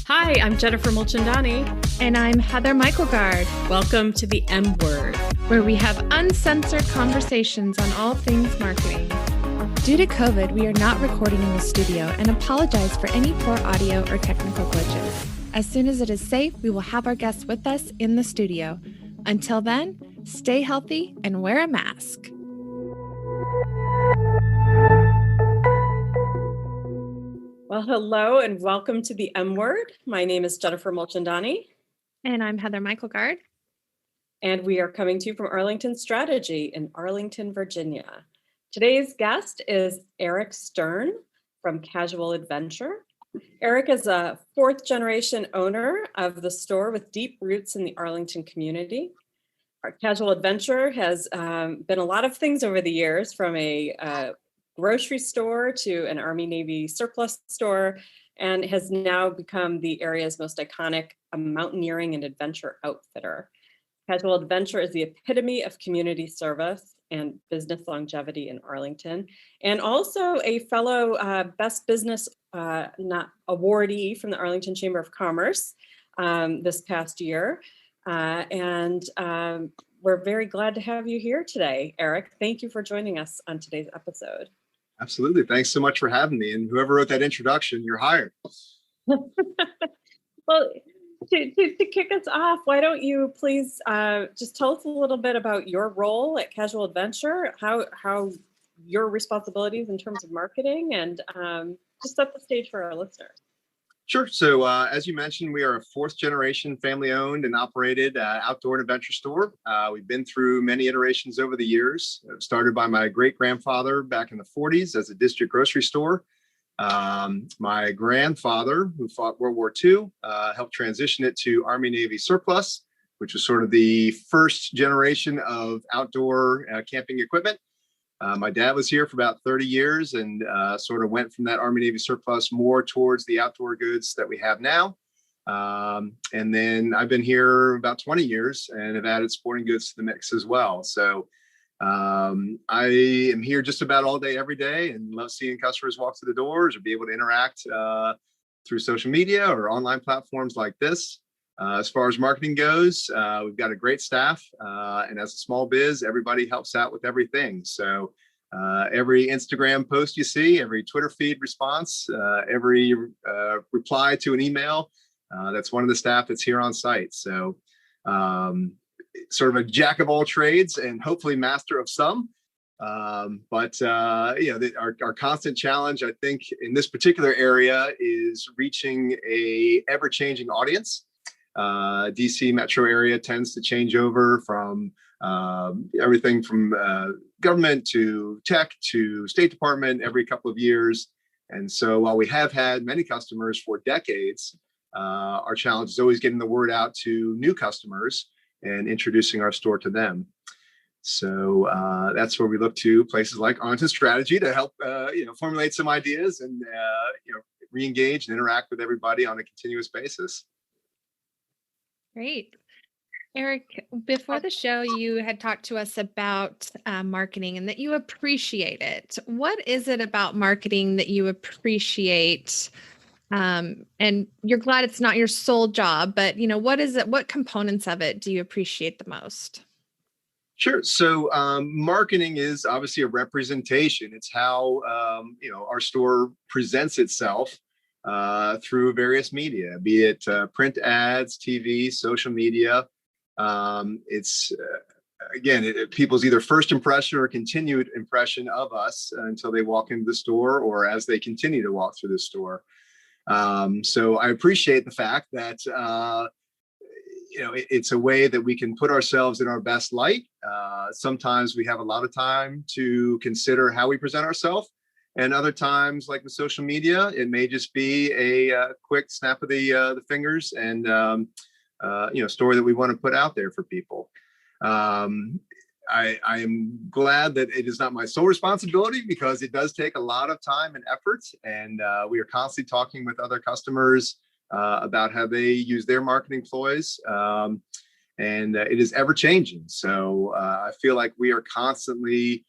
Hi, I'm Jennifer Mulchandani. And I'm Heather Michaelgard. Welcome to the M Word, where we have uncensored conversations on all things marketing. Due to COVID, we are not recording in the studio and apologize for any poor audio or technical glitches. As soon as it is safe, we will have our guests with us in the studio. Until then, stay healthy and wear a mask. Well, hello and welcome to the M Word. My name is Jennifer Mulchandani. And I'm Heather Michaelgard. And we are coming to you from Arlington Strategy in Arlington, Virginia. Today's guest is Eric Stern from Casual Adventure. Eric is a fourth-generation owner of the store with deep roots in the Arlington community. Our Casual Adventure has been a lot of things over the years, from a grocery store to an Army Navy surplus store, and has now become the area's most iconic mountaineering and adventure outfitter. Casual Adventure is the epitome of community service and business longevity in Arlington, and also a fellow Best Business awardee from the Arlington Chamber of Commerce this past year. We're very glad to have you here today, Eric. Thank you for joining us on today's episode. Absolutely. Thanks so much for having me. And whoever wrote that introduction, you're hired. Well, to kick us off, why don't you please just tell us a little bit about your role at Casual Adventure, how your responsibilities in terms of marketing, and just set the stage for our listeners. Sure. So as you mentioned, we are a fourth generation family owned and operated outdoor and adventure store. We've been through many iterations over the years. It started by my great grandfather back in the 40s as a district grocery store. My grandfather, who fought World War II, helped transition it to Army Navy surplus, which was sort of the first generation of outdoor camping equipment. My dad was here for about 30 years and sort of went from that Army Navy surplus more towards the outdoor goods that we have now. And then I've been here about 20 years and have added sporting goods to the mix as well. So I am here just about all day, every day, and love seeing customers walk through the doors or be able to interact through social media or online platforms like this. As far as marketing goes, we've got a great staff, and as a small biz, everybody helps out with everything. So every Instagram post you see, every Twitter feed response, every reply to an email, that's one of the staff that's here on site. So sort of a jack of all trades and hopefully master of some. But our constant challenge, I think, in this particular area is reaching a ever-changing audience. DC metro area tends to change over from everything from government to tech to State Department every couple of years. And so while we have had many customers for decades, our challenge is always getting the word out to new customers and introducing our store to them. So that's where we look to places like Arlington Strategy to help formulate some ideas and re-engage and interact with everybody on a continuous basis. Great. Eric, before the show, you had talked to us about marketing and that you appreciate it. What is it about marketing that you appreciate? And you're glad it's not your sole job, but what is it? What components of it do you appreciate the most? Sure. So marketing is obviously a representation. It's how our store presents itself through various media, be it print ads, TV, social media. It's people's either first impression or continued impression of us until they walk into the store or as they continue to walk through the store. So I appreciate the fact that it's a way that we can put ourselves in our best light. Sometimes we have a lot of time to consider how we present ourselves. And other times, like with social media, it may just be a quick snap of the fingers and story that we want to put out there for people. I am glad that it is not my sole responsibility because it does take a lot of time and effort. And we are constantly talking with other customers about how they use their marketing ploys. And it is ever changing. So I feel like we are constantly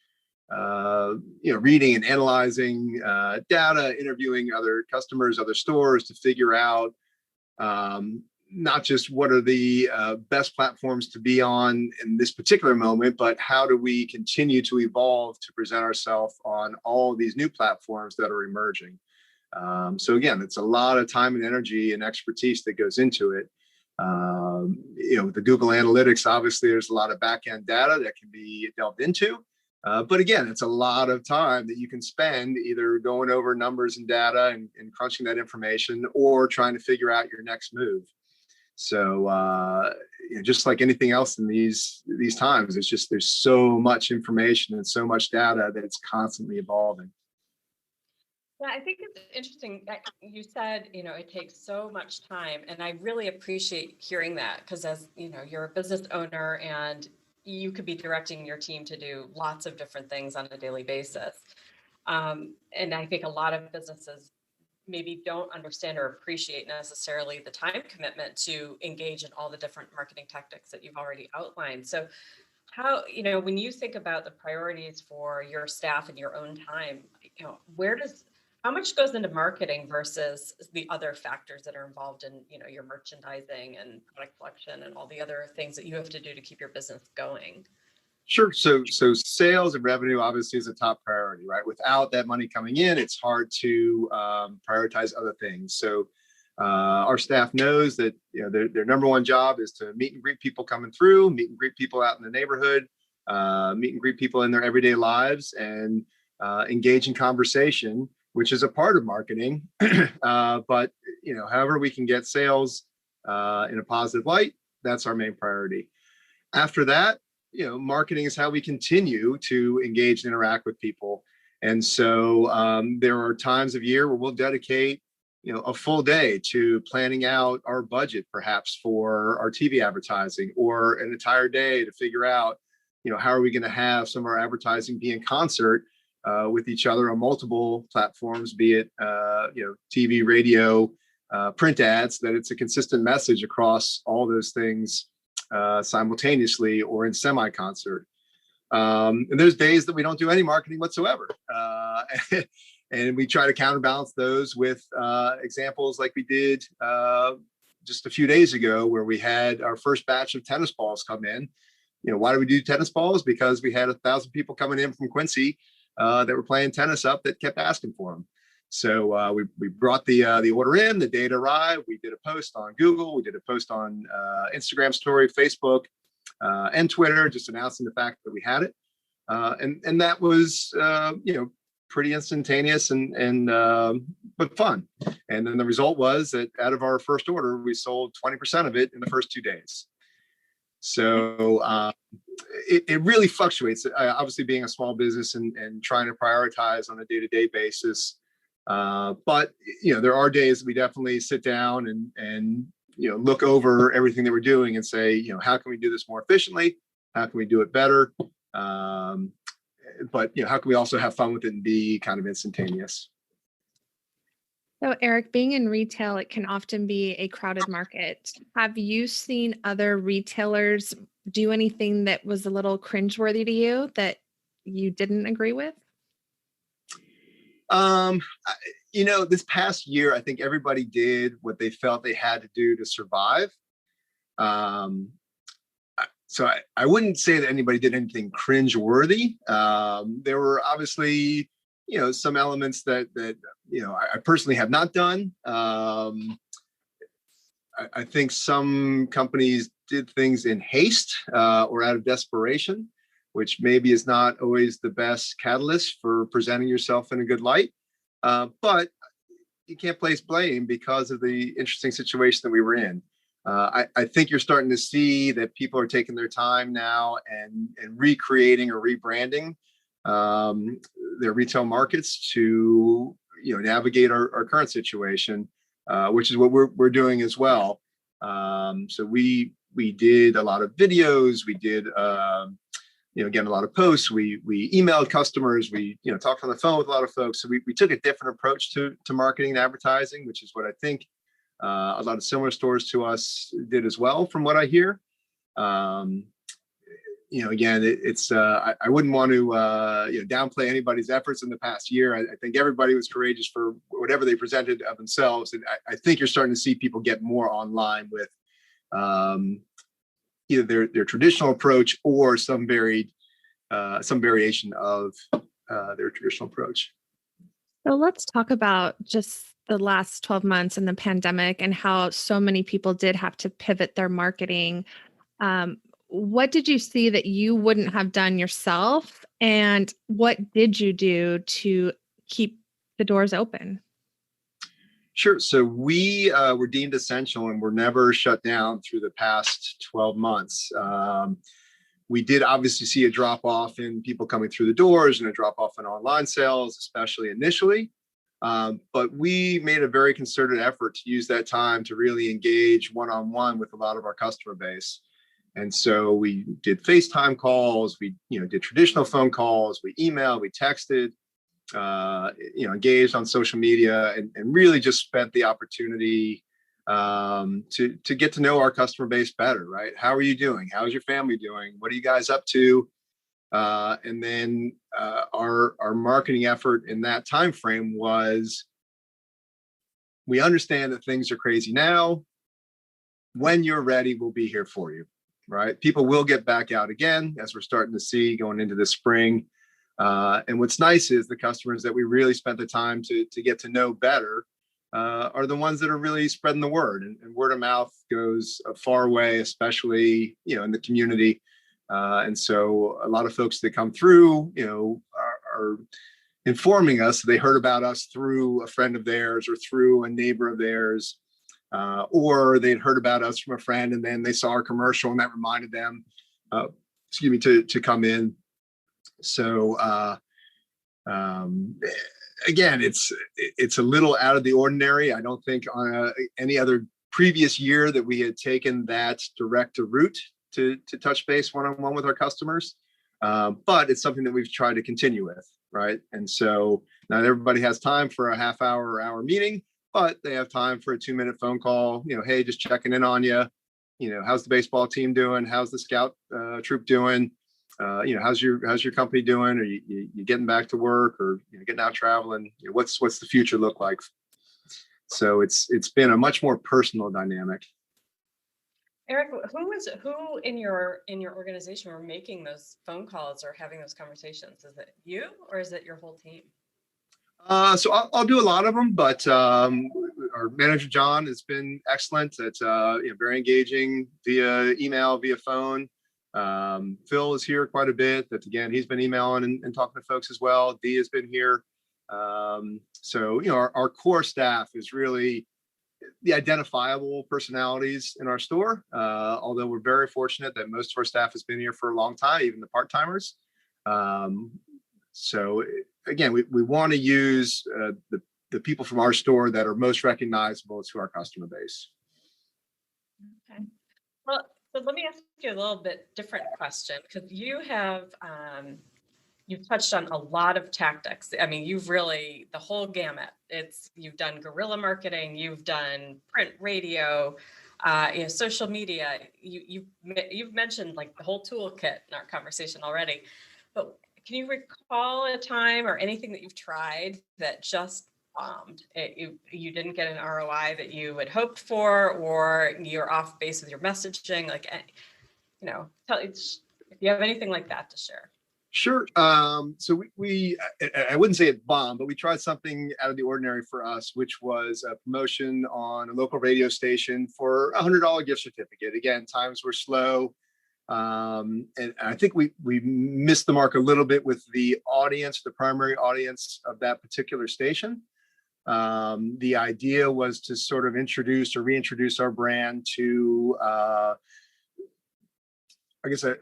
reading and analyzing data, interviewing other customers, other stores to figure out not just what are the best platforms to be on in this particular moment, but how do we continue to evolve to present ourselves on all these new platforms that are emerging. So again, it's a lot of time and energy and expertise that goes into it. The Google Analytics, obviously, there's a lot of back-end data that can be delved into. But again, it's a lot of time that you can spend either going over numbers and data and crunching that information or trying to figure out your next move. So just like anything else in these times, it's just there's so much information and so much data that it's constantly evolving. Yeah, I think it's interesting that you said, it takes so much time, and I really appreciate hearing that because as you're a business owner and you could be directing your team to do lots of different things on a daily basis. And I think a lot of businesses maybe don't understand or appreciate necessarily the time commitment to engage in all the different marketing tactics that you've already outlined. So how, when you think about the priorities for your staff and your own time, how much goes into marketing versus the other factors that are involved in, your merchandising and product collection and all the other things that you have to do to keep your business going? Sure. So sales and revenue obviously is a top priority, right? Without that money coming in, it's hard to prioritize other things. So our staff knows that their number one job is to meet and greet people coming through, meet and greet people out in the neighborhood, meet and greet people in their everyday lives, and engage in conversation, which is a part of marketing. But however we can get sales in a positive light, that's our main priority. After that, marketing is how we continue to engage and interact with people. And so there are times of year where we'll dedicate, a full day to planning out our budget, perhaps for our TV advertising, or an entire day to figure out, how are we going to have some of our advertising be in concert with each other on multiple platforms, be it, TV, radio, print ads, that it's a consistent message across all those things simultaneously or in semi-concert. And there's days that we don't do any marketing whatsoever. And we try to counterbalance those with examples like we did just a few days ago, where we had our first batch of tennis balls come in. Why do we do tennis balls? Because we had 1,000 people coming in from Quincy that were playing tennis up that kept asking for them. So we brought the order in, the data arrived, we did a post on Google, we did a post on Instagram story, Facebook, and Twitter, just announcing the fact that we had it. And that was, pretty instantaneous and but fun. And then the result was that out of our first order, we sold 20% of it in the first 2 days. So it really fluctuates. Obviously, being a small business and trying to prioritize on a day-to-day basis. But there are days we definitely sit down and look over everything that we're doing and say, how can we do this more efficiently? How can we do it better? But how can we also have fun with it and be kind of instantaneous? So, Eric, being in retail, it can often be a crowded market. Have you seen other retailers do anything that was a little cringeworthy to you that you didn't agree with? This past year, I think everybody did what they felt they had to do to survive. So I wouldn't say that anybody did anything cringeworthy. There were obviously, some elements that I personally have not done. I think some companies did things in haste or out of desperation, which maybe is not always the best catalyst for presenting yourself in a good light. But you can't place blame because of the interesting situation that we were in. I think you're starting to see that people are taking their time now and recreating or rebranding their retail markets to navigate our current situation, which is what we're doing as well. So we did a lot of videos. We did again, a lot of posts. We emailed customers. We talked on the phone with a lot of folks. So we took a different approach to marketing and advertising, which is what I think a lot of similar stores to us did as well, from what I hear. again, I wouldn't want to downplay anybody's efforts in the past year. I think everybody was courageous for whatever they presented of themselves, and I think you're starting to see people get more online with either their traditional approach or some variation of their traditional approach. So let's talk about just the last 12 months and the pandemic and how so many people did have to pivot their marketing. What did you see that you wouldn't have done yourself? And what did you do to keep the doors open? Sure. So we were deemed essential and were never shut down through the past 12 months. We did obviously see a drop off in people coming through the doors and a drop off in online sales, especially initially. But we made a very concerted effort to use that time to really engage one-on-one with a lot of our customer base. And so we did FaceTime calls, we did traditional phone calls, we emailed, we texted, engaged on social media, and really just spent the opportunity to get to know our customer base better, right? How are you doing? How's your family doing? What are you guys up to? And then our marketing effort in that time frame was, we understand that things are crazy now. When you're ready, we'll be here for you, right? People will get back out again, as we're starting to see going into the spring. And what's nice is the customers that we really spent the time to get to know better are the ones that are really spreading the word, and word of mouth goes a far way, especially in the community. And so a lot of folks that come through, are informing us they heard about us through a friend of theirs or through a neighbor of theirs, or they'd heard about us from a friend and then they saw our commercial and that reminded them, to come in. So again, it's a little out of the ordinary. I don't think on any other previous year that we had taken that direct route to touch base one-on-one with our customers. But it's something that we've tried to continue with, right? And so not everybody has time for a half hour or hour meeting, but they have time for a 2-minute phone call. Hey, just checking in on you. How's the baseball team doing? How's the scout troop doing? How's your company doing? Are you getting back to work, or getting out traveling? What's the future look like? So it's been a much more personal dynamic. Eric, who in your organization were making those phone calls or having those conversations? Is it you, or is it your whole team? So I'll do a lot of them, but our manager John has been excellent. It's very engaging via email, via phone. Phil is here quite a bit. That's again, he's been emailing and talking to folks as well. Dee has been here. So our core staff is really the identifiable personalities in our store. Although we're very fortunate that most of our staff has been here for a long time, even the part-timers. So again, we want to use the people from our store that are most recognizable to our customer base. Okay. Well, so let me ask you a little bit different question, because you've touched on a lot of tactics. I mean, you've really, the whole gamut. You've done guerrilla marketing, you've done print, radio, social media. You've mentioned like the whole toolkit in our conversation already. But can you recall a time or anything that you've tried that just bombed? You didn't get an ROI that you had hoped for, or you're off base with your messaging? Like, if you have anything like that to share. Sure. So I wouldn't say it bombed, but we tried something out of the ordinary for us, which was a promotion on a local radio station for a $100 gift certificate. Again, times were slow. And I think we missed the mark a little bit with the audience, the primary audience of that particular station. The idea was to sort of introduce or reintroduce our brand to, I guess, a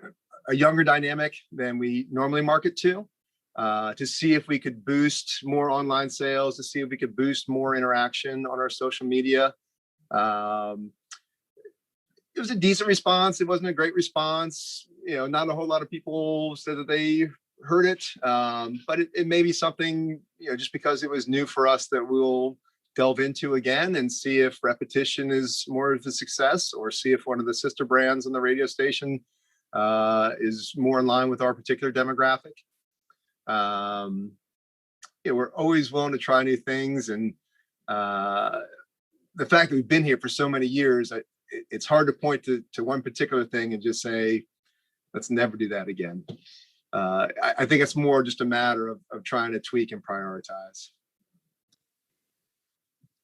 younger dynamic than we normally market to see if we could boost more online sales, to see if we could boost more interaction on our social media. It was a decent response. It wasn't a great response. Not a whole lot of people said that they heard it, but it may be something, just because it was new for us, that we'll delve into again and see if repetition is more of a success, or see if one of the sister brands on the radio station is more in line with our particular demographic. We're always willing to try new things, and the fact that we've been here for so many years, it's hard to point to one particular thing and just say, let's never do that again. I think it's more just a matter of trying to tweak and prioritize.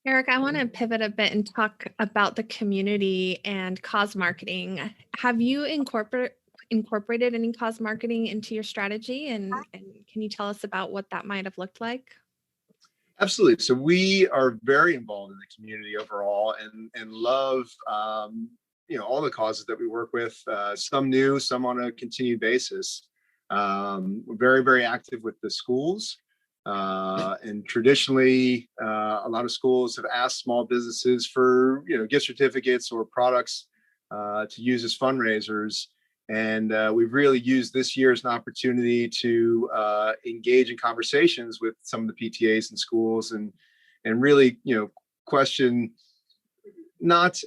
Eric, I want to pivot a bit and talk about the community and cause marketing. Have you incorporated any cause marketing into your strategy? And can you tell us about what that might have looked like? Absolutely. So we are very involved in the community overall, and love all the causes that we work with. Some new, some on a continued basis. We're very, very active with the schools. And traditionally, a lot of schools have asked small businesses for gift certificates or products to use as fundraisers. And we've really used this year as an opportunity to engage in conversations with some of the PTAs and schools, and really question not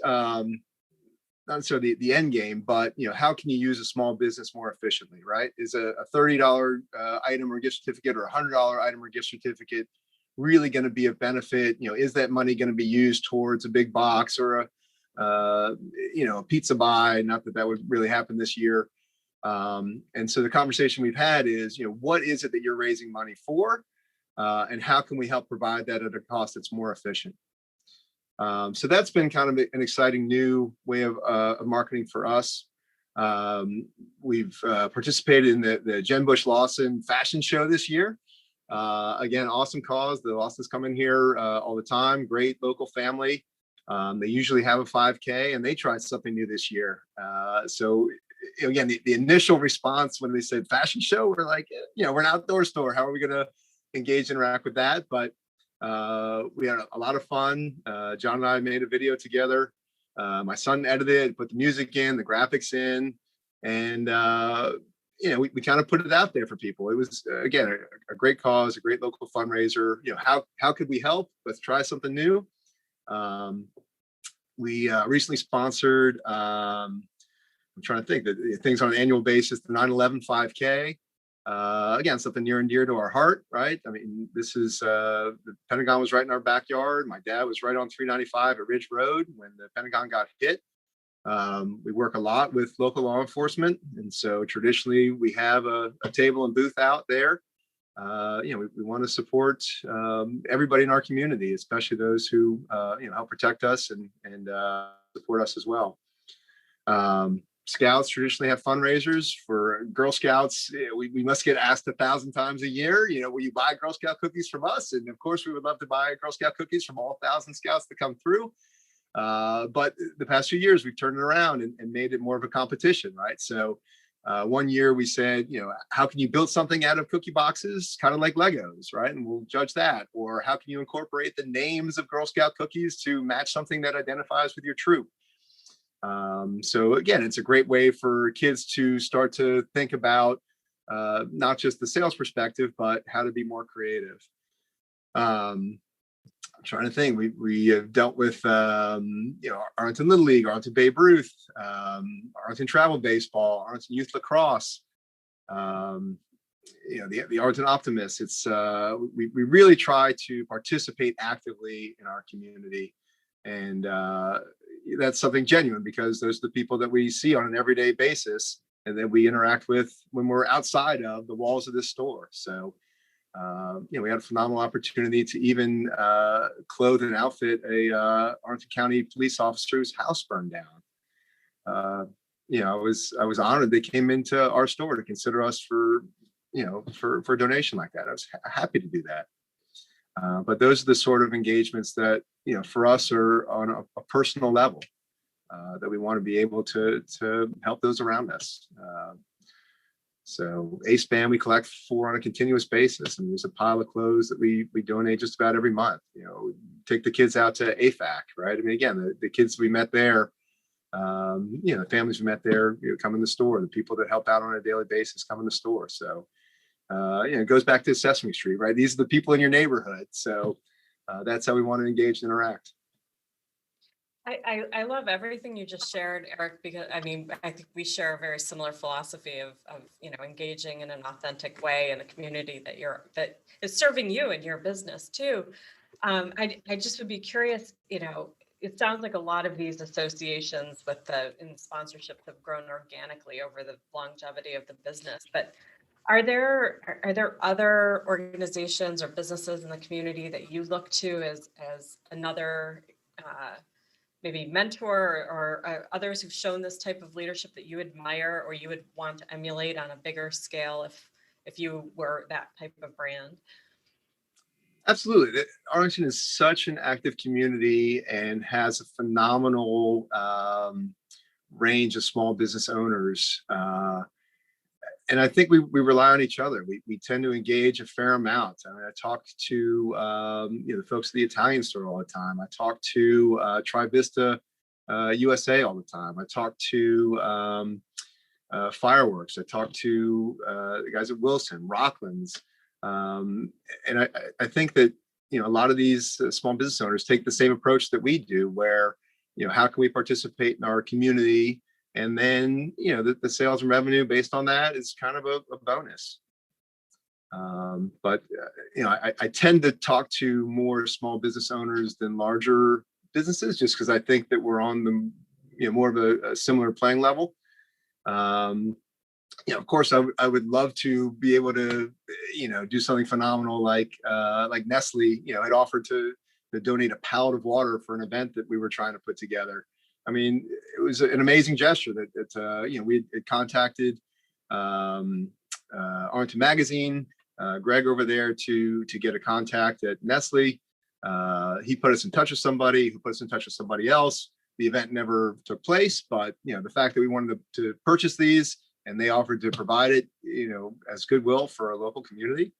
necessarily the end game, but how can you use a small business more efficiently, right? Is a $30 item or gift certificate, or a $100 item or gift certificate really going to be a benefit? Is that money going to be used towards a big box or a pizza buy? Not that would really happen this year. And so the conversation we've had is, what is it that you're raising money for? And how can we help provide that at a cost that's more efficient? So that's been kind of an exciting new way of marketing for us. We've participated in the Jen Bush Lawson fashion show this year. Again, awesome cause. The Lawsons come in here all the time. Great local family. They usually have a 5K, and they tried something new this year. So again, the initial response when they said fashion show, we're like, we're an outdoor store. How are we going to engage, interact with that? But we had a lot of fun. John and I made a video together. My son edited, put the music in, the graphics in, and we kind of put it out there for people. It was again a great cause, a great local fundraiser. How could we help? Let's try something new. We recently sponsored. I'm trying to think that things on an annual basis. The 9/11 5K. Again, something near and dear to our heart, right? I mean, this is the Pentagon was right in our backyard. My dad was right on 395 at Ridge Road when the Pentagon got hit. We work a lot with local law enforcement, and so traditionally we have a table and booth out there. We want to support everybody in our community, especially those who help protect us and support us as well. Scouts traditionally have fundraisers. For Girl Scouts, we must get asked 1,000 times a year, will you buy Girl Scout cookies from us? And of course, we would love to buy Girl Scout cookies from all 1,000 Scouts that come through. But the past few years, we've turned it around and made it more of a competition, right? So one year we said, how can you build something out of cookie boxes, kind of like Legos, right? And we'll judge that. Or how can you incorporate the names of Girl Scout cookies to match something that identifies with your troop? So again, it's a great way for kids to start to think about not just the sales perspective, but how to be more creative. I'm trying to think. We have dealt with Arlington Little League, Arlington Babe Ruth, Arlington Travel Baseball, Arlington Youth Lacrosse, the Arlington Optimists. It's we really try to participate actively in our community, and that's something genuine because those are the people that we see on an everyday basis and that we interact with when we're outside of the walls of this store. So, we had a phenomenal opportunity to even clothe and outfit a Arlington County police officer whose house burned down. I was honored they came into our store to consider us for a donation like that. I was happy to do that. But those are the sort of engagements that, for us are on a personal level that we want to be able to help those around us. So ACE Band, we collect for on a continuous basis. And there's a pile of clothes that we donate just about every month. Take the kids out to AFAC, right? I mean, again, the kids we met there, the families we met there, come in the store. The people that help out on a daily basis come in the store. So, it goes back to Sesame Street, right? These are the people in your neighborhood. So that's how we want to engage and interact. I love everything you just shared, Eric, because I mean, I think we share a very similar philosophy of engaging in an authentic way in a community that is serving you and your business too. I just would be curious, it sounds like a lot of these associations in sponsorships have grown organically over the longevity of the business, but are there other organizations or businesses in the community that you look to as another maybe mentor or others who've shown this type of leadership that you admire or you would want to emulate on a bigger scale if you were that type of brand? Absolutely. Arlington is such an active community and has a phenomenal range of small business owners. And I think we rely on each other. We tend to engage a fair amount. I mean, I talk to the folks at the Italian store all the time. I talk to Trivista USA all the time. I talk to Fireworks. I talk to the guys at Wilson, Rocklands. And I think that a lot of these small business owners take the same approach that we do, where how can we participate in our community, and then the sales and revenue based on that is kind of a bonus. But I tend to talk to more small business owners than larger businesses, just because I think that we're on the more of a similar playing level. Of course, I would love to be able to, do something phenomenal like Nestle, had offered to donate a pallet of water for an event that we were trying to put together. I mean, it was an amazing gesture that we had contacted Arlington Magazine, Greg over there to get a contact at Nestle. He put us in touch with somebody who put us in touch with somebody else. The event never took place, but the fact that we wanted to purchase these and they offered to provide it, as goodwill for a local community,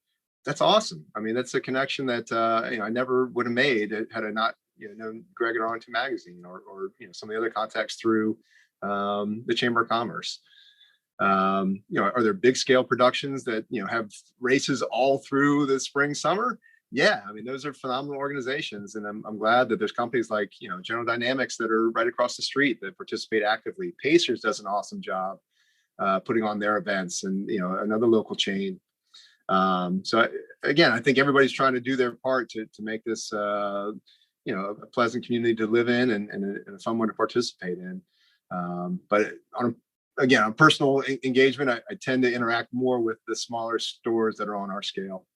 that's awesome. I mean, that's a connection that I never would have made had I not known Greg at Arlington Magazine or some of the other contacts through the Chamber of Commerce. Are there big scale productions that have races all through the spring, summer? Yeah, I mean, those are phenomenal organizations, and I'm glad that there's companies like General Dynamics that are right across the street that participate actively. Pacers does an awesome job putting on their events, and another local chain. I think everybody's trying to do their part to make this a pleasant community to live in and a fun one to participate in. But on personal engagement, I tend to interact more with the smaller stores that are on our scale.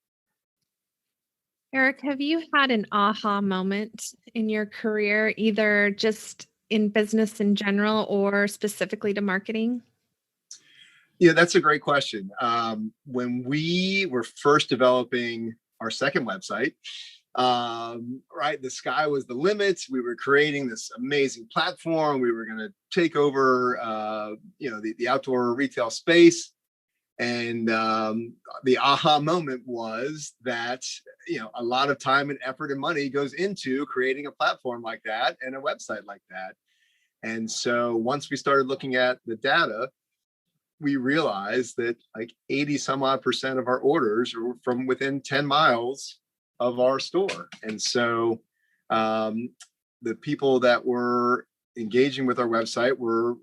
Eric, have you had an aha moment in your career, either just in business in general or specifically to marketing? Yeah, that's a great question. When we were first developing our second website, the sky was the limit. We were creating this amazing platform. We were going to take over, the outdoor retail space. And the aha moment was that, a lot of time and effort and money goes into creating a platform like that and a website like that. And so once we started looking at the data, we realized that like 80 some odd % of our orders were from within 10 miles of our store. And so the people that were engaging with our website were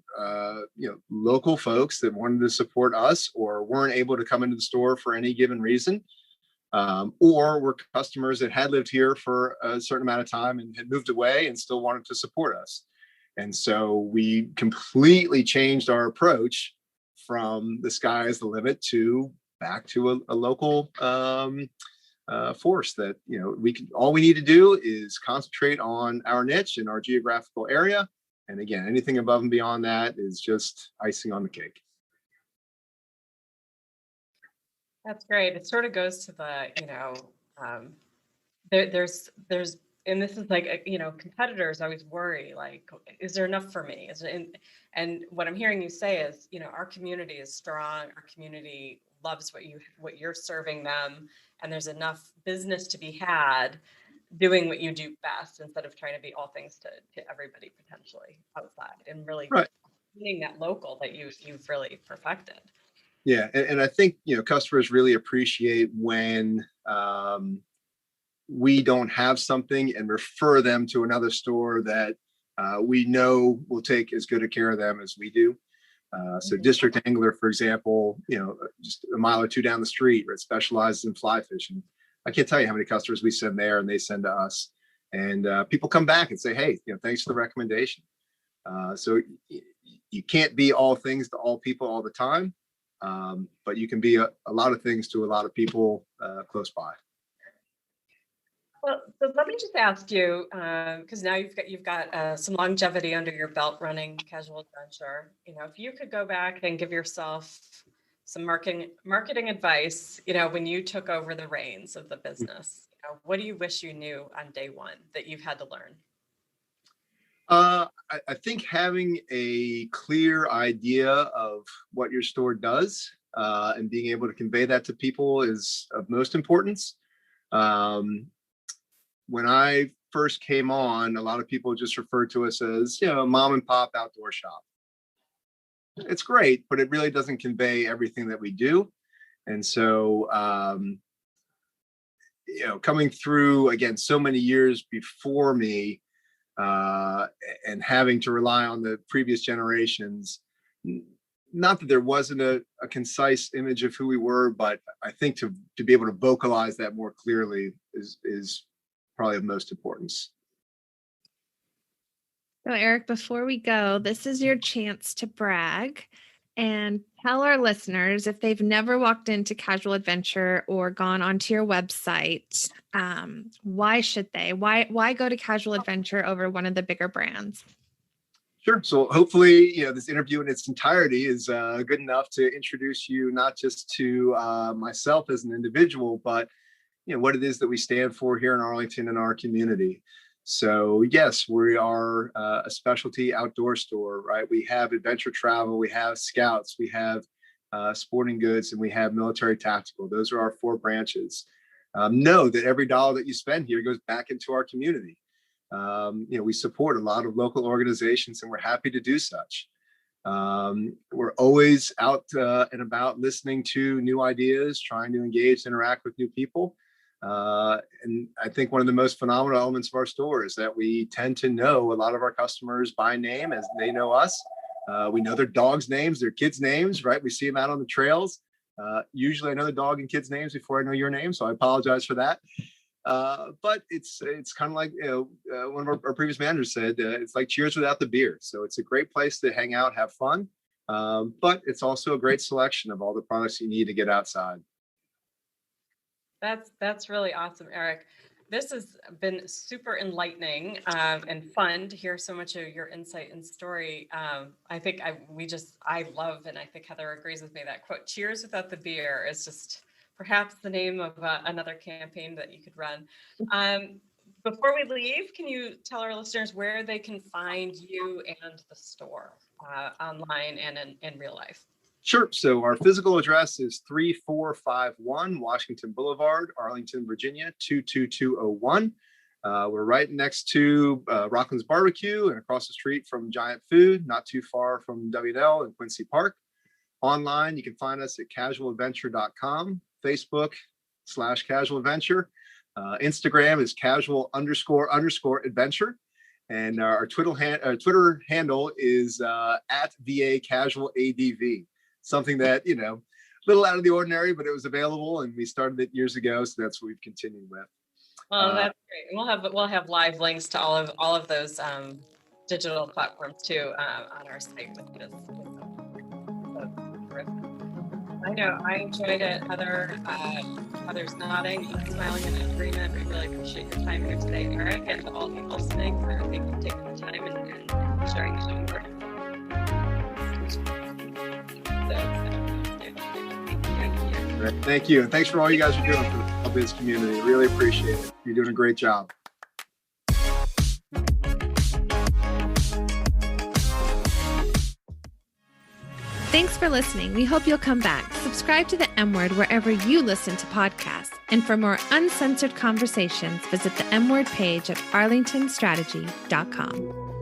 local folks that wanted to support us or weren't able to come into the store for any given reason, or were customers that had lived here for a certain amount of time and had moved away and still wanted to support us. And so we completely changed our approach from the sky is the limit to back to a local force that all we need to do is concentrate on our niche and our geographical area. And again, anything above and beyond that is just icing on the cake. That's great. It sort of goes to the, there's, and this is like, competitors always worry, like, is there enough for me? And what I'm hearing you say is, our community is strong. Our community loves what you're serving them. And there's enough business to be had doing what you do best instead of trying to be all things to everybody potentially outside, and really being that local that you've really perfected. Yeah. And I think, customers really appreciate when we don't have something and refer them to another store that we know we'll take as good a care of them as we do. So District Angler, for example, just a mile or two down the street, right, specializes in fly fishing. I can't tell you how many customers we send there and they send to us. And people come back and say, hey, thanks for the recommendation. So you can't be all things to all people all the time, but you can be a lot of things to a lot of people close by. Well, so let me just ask you, because now you've got some longevity under your belt running Casual Adventure. If you could go back and give yourself some marketing advice, when you took over the reins of the business, what do you wish you knew on day one that you've had to learn? I think having a clear idea of what your store does and being able to convey that to people is of most importance. When I first came on, a lot of people just referred to us as, mom and pop outdoor shop. It's great, but it really doesn't convey everything that we do. And so, coming through, again, so many years before me, and having to rely on the previous generations, not that there wasn't a concise image of who we were, but I think to be able to vocalize that more clearly is probably of most importance. So Eric, before we go, this is your chance to brag and tell our listeners, if they've never walked into Casual Adventure or gone onto your website, why should they? Why go to Casual Adventure over one of the bigger brands? Sure. So hopefully, this interview in its entirety is good enough to introduce you not just to myself as an individual, but what it is that we stand for here in Arlington and our community. So yes, we are a specialty outdoor store, right? We have adventure travel, we have scouts, we have sporting goods, and we have military tactical. Those are our 4 branches. Know that every dollar that you spend here goes back into our community. We support a lot of local organizations, and we're happy to do such. We're always out and about listening to new ideas, trying to engage, interact with new people. And I think one of the most phenomenal elements of our store is that we tend to know a lot of our customers by name as they know us. We know their dogs' names, their kids' names, right? We see them out on the trails. Usually I know the dog and kids' names before I know your name, so I apologize for that. But it's kind of like, one of our previous managers said, it's like cheers without the beer. So it's a great place to hang out, have fun. But it's also a great selection of all the products you need to get outside. That's really awesome, Eric. This has been super enlightening and fun to hear so much of your insight and story. I think I love, and I think Heather agrees with me, that quote, cheers without the beer is just perhaps the name of another campaign that you could run. Before we leave, can you tell our listeners where they can find you and the store online and in real life? Sure. So our physical address is 3451 Washington Boulevard, Arlington, Virginia, 22201. We're right next to Rockland's Barbecue and across the street from Giant Food, not too far from W&L and Quincy Park. Online, you can find us at casualadventure.com, Facebook /Casual Adventure. Instagram is casual__adventure. And our Twitter handle is at VA Casual ADV. Something that, a little out of the ordinary, but it was available and we started it years ago. So that's what we've continued with. Well, that's great. And we'll have live links to all of those digital platforms too on our site with this. I know I enjoyed it. Heather's nodding, smiling in agreement. We really appreciate your time here today, Eric, and to all of you listening. Thank you for taking the time and sharing the show. Thank you. And thanks for all you guys are doing for the small biz community. Really appreciate it. You're doing a great job. Thanks for listening. We hope you'll come back. Subscribe to the M Word wherever you listen to podcasts. And for more uncensored conversations, visit the M Word page at arlingtonstrategy.com.